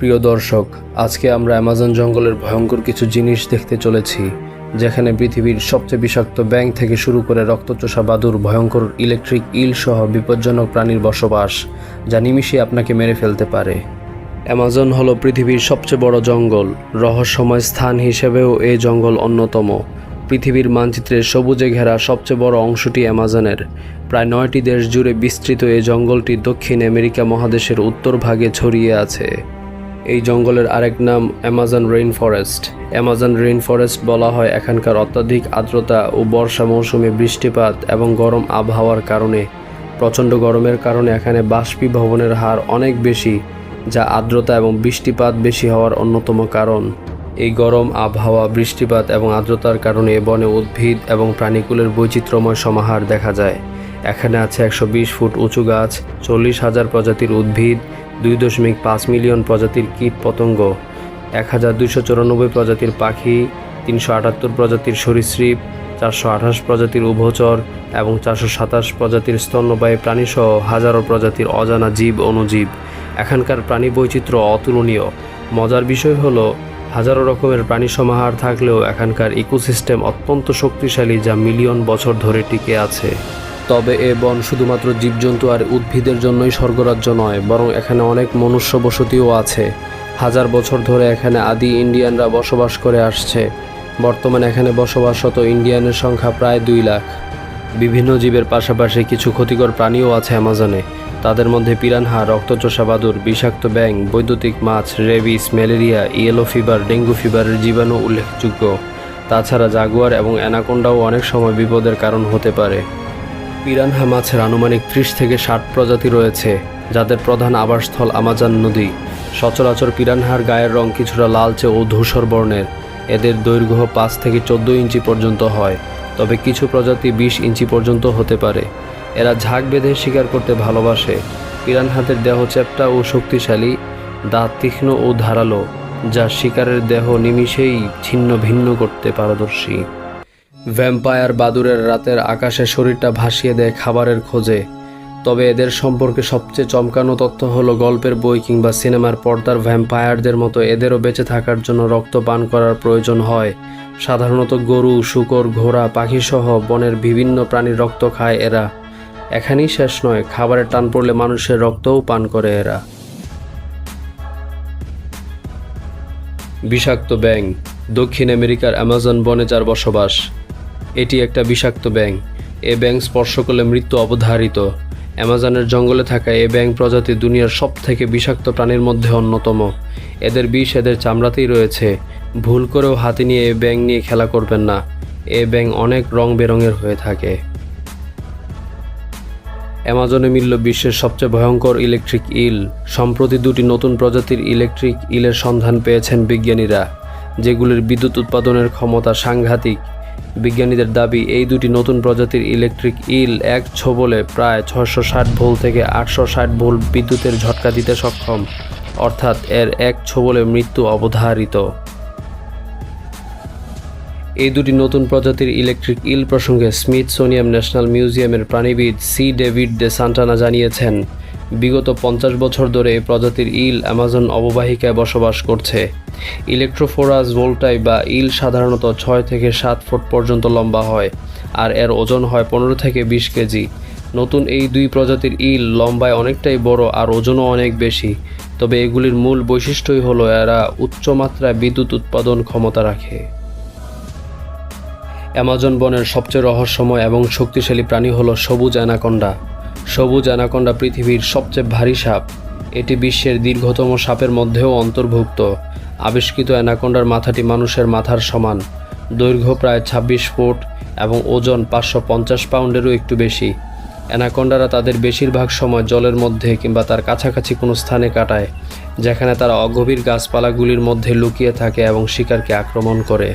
প্রিয় দর্শক, আজকে আমরা অ্যামাজন জঙ্গলের ভয়ঙ্কর কিছু জিনিস দেখতে চলেছি, যেখানে পৃথিবীর সবচেয়ে বিষাক্ত ব্যাঙ থেকে শুরু করে রক্তচোষা বাদুড়, ভয়ঙ্কর ইলেকট্রিক ইল সহ বিপজ্জনক প্রাণীর বসবাস, যা নিমিষে আপনাকে মেরে ফেলতে পারে। অ্যামাজন হলো পৃথিবীর সবচেয়ে বড় জঙ্গল। রহস্যময় স্থান হিসেবেও এই জঙ্গল অন্যতম। পৃথিবীর মানচিত্রে সবুজে ঘেরা সবচেয়ে বড় অংশটি অ্যামাজনের। প্রায় 9টি দেশ জুড়ে বিস্তৃত এই জঙ্গলটি দক্ষিণ আমেরিকা মহাদেশের উত্তর ভাগে ছড়িয়ে আছে। এই জঙ্গলের আরেক নাম Amazon rain forest. Amazon rain forest বলা হয় এখানকার অত্যাধিক আর্দ্রতা ও বর্ষা মৌসুমে বৃষ্টিপাত এবং গরম আবহাওয়ার কারণে। প্রচণ্ড গরমের কারণে এখানে বাষ্পীভবনের হার অনেক বেশি, যা আর্দ্রতা এবং বৃষ্টিপাত বেশি হওয়ার অন্যতম কারণ। এই গরম আবহাওয়া, বৃষ্টিপাত এবং আর্দ্রতার কারণে বনে উদ্ভিদ এবং প্রাণীকুলের বৈচিত্র্যময় সমাহার দেখা যায়। এখানে আছে 120 ফুট উঁচু গাছ, 40,000 প্রজাতির উদ্ভিদ, 2.5 মিলিয়ন প্রজাতির কীট পতঙ্গ, 1294 প্রজাতির পাখি, 378 প্রজাতির সরীসৃপ, 428 প্রজাতির উভচর এবং 427 প্রজাতির স্তন্যপায়ী প্রাণীসহ হাজারো প্রজাতির অজানা জীব অণুজীব। এখানকার প্রাণী বৈচিত্র্য অতুলনীয়। মজার বিষয় হলো, হাজারো রকমের প্রাণী সমাহার থাকলেও এখানকার ইকোসিস্টেম অত্যন্ত শক্তিশালী, যা মিলিয়ন বছর ধরে টিকে আছে। তবে এ বন শুধুমাত্র জীবজন্তু আর উদ্ভিদের জন্যই স্বর্গরাজ্য নয়, বরং এখানে অনেক মনুষ্য বসতিও আছে। হাজার বছর ধরে এখানে আদি ইন্ডিয়ানরা বসবাস করে আসছে। বর্তমানে এখানে বসবাসরত ইন্ডিয়ানের সংখ্যা প্রায় 2 লাখ। বিভিন্ন জীবের পাশাপাশি কিছু ক্ষতিকর প্রাণীও আছে অ্যামাজনে। তাদের মধ্যে পিরানহা, রক্তচোষা বাদুড়, বিষাক্ত ব্যাঙ, বৈদ্যুতিক মাছ, rabies, malaria, yellow fever, dengue ফিভারের জীবাণু উল্লেখযোগ্য। তাছাড়া জাগুয়ার এবং অ্যানাকোন্ডাও অনেক সময় বিপদের কারণ হতে পারে। পিরানহা মাছের আনুমানিক 30 থেকে 60 প্রজাতি রয়েছে, যাদের প্রধান আবাসস্থল আমাজন নদী। সচরাচর পিরানহার গায়ের রং কিছুটা লালচে ও ধূসর বর্ণের। এদের দৈর্ঘ্য 5 থেকে 14 ইঞ্চি পর্যন্ত হয়, তবে কিছু প্রজাতি 20 ইঞ্চি পর্যন্ত হতে পারে। এরা ঝাঁক বেঁধে শিকার করতে ভালোবাসে। পিরানহাদের দেহ চ্যাপ্টা ও শক্তিশালী, দাঁত তীক্ষ্ণ ও ধারালো, যা শিকারের দেহ নিমিষেই ছিন্ন ভিন্ন করতে পারদর্শী। ভ্যাম্পায়ার বাদুড়ের রাতের আকাশে শরীরটা ভাসিয়ে দেয় খাবারের খোঁজে। তবে এদের সম্পর্কে সবচেয়ে চমকানো তথ্য হলো, গল্পের বই কিংবা সিনেমার পর্দার ভ্যাম্পায়ারদের মতো এদেরও বেঁচে থাকার জন্য রক্ত পান করার প্রয়োজন হয়। সাধারণত গরু, শূকর, ঘোড়া, পাখিসহ বনের বিভিন্ন প্রাণীর রক্ত খায় এরা। এখানেই শেষ নয়, খাবারের টান পড়লে মানুষের রক্তও পান করে এরা। বিষাক্ত ব্যাঙ। দক্ষিণ আমেরিকার অ্যামাজন বনে যার বসবাস। এটি একটা বিষাক্ত ব্যাঙ। এ ব্যাঙ স্পর্শ করলে মৃত্যু অবধারিত। অ্যামাজনের জঙ্গলে থাকা এ ব্যাঙ প্রজাতি দুনিয়ার সবথেকে বিষাক্ত প্রাণীর মধ্যে অন্যতম। এদের বিষ এদের চামড়াতেই রয়েছে। ভুল করেও হাতে নিয়ে এ ব্যাঙ নিয়ে খেলা করবেন না। এ ব্যাঙ অনেক রং বেরঙের হয়ে থাকে। অ্যামাজনে মিলল বিশ্বের সবচেয়ে ভয়ঙ্কর ইলেকট্রিক ইল। সম্প্রতি 2টি নতুন প্রজাতির ইলেকট্রিক ইলের সন্ধান পেয়েছেন বিজ্ঞানীরা, যেগুলির বিদ্যুৎ উৎপাদনের ক্ষমতা সাংঘাতিক। বিজ্ঞানীদের দাবি, এই 2টি নতুন প্রজাতির ইলেকট্রিক ইল এক ছোবলে প্রায় 660 ভোল্ট থেকে 860 ভোল্ট বিদ্যুতের ঝটকা দিতে সক্ষম, অর্থাৎ এর এক ছোবলে মৃত্যু অবধারিত। এই 2টি নতুন প্রজাতির ইলেকট্রিক ইল প্রসঙ্গে স্মিথসোনিয়ান ন্যাশনাল মিউজিয়ামের প্রাণীবিদ সি ডেভিড দে সান্টানা জানিয়েছেন, বিগত 50 বছর ধরে এই প্রজাতির ইল অ্যামাজন অববাহিকায় বসবাস করছে। ইলেকট্রোফোরাস ভোল্টাই বা ইল সাধারণত 6 থেকে 7 ফুট পর্যন্ত লম্বা হয়, আর এর ওজন হয় 15 থেকে 20 কেজি। নতুন এই 2 প্রজাতির ইল লম্বায় অনেকটাই বড় আর ওজনও অনেক বেশি। তবে এগুলির মূল বৈশিষ্ট্যই হলো এরা উচ্চমাত্রায় বিদ্যুৎ উৎপাদন ক্ষমতা রাখে। অ্যামাজন বনের সবচেয়ে রহস্যময় এবং শক্তিশালী প্রাণী হলো সবুজ অ্যানাকোন্ডা। সবুজ অ্যানাকোন্ডা পৃথিবীর সবচেয়ে ভারী সাপ। এটি বিশ্বের দীর্ঘতম সাপের মধ্যেও অন্তর্ভুক্ত। আবিষ্কৃত অ্যানাকোন্ডার মাথাটি মানুষের মাথার সমান, দৈর্ঘ্য প্রায় 26 ফুট এবং ওজন 550 পাউন্ডেরও একটু বেশি। অ্যানাকোন্ডারা তাদের বেশিরভাগ সময় জলের মধ্যে কিংবা তার কাছাকাছি কোনো স্থানে কাটায়, যেখানে তারা অগভীর গাছপালাগুলির মধ্যে লুকিয়ে থাকে এবং শিকারকে আক্রমণ করে।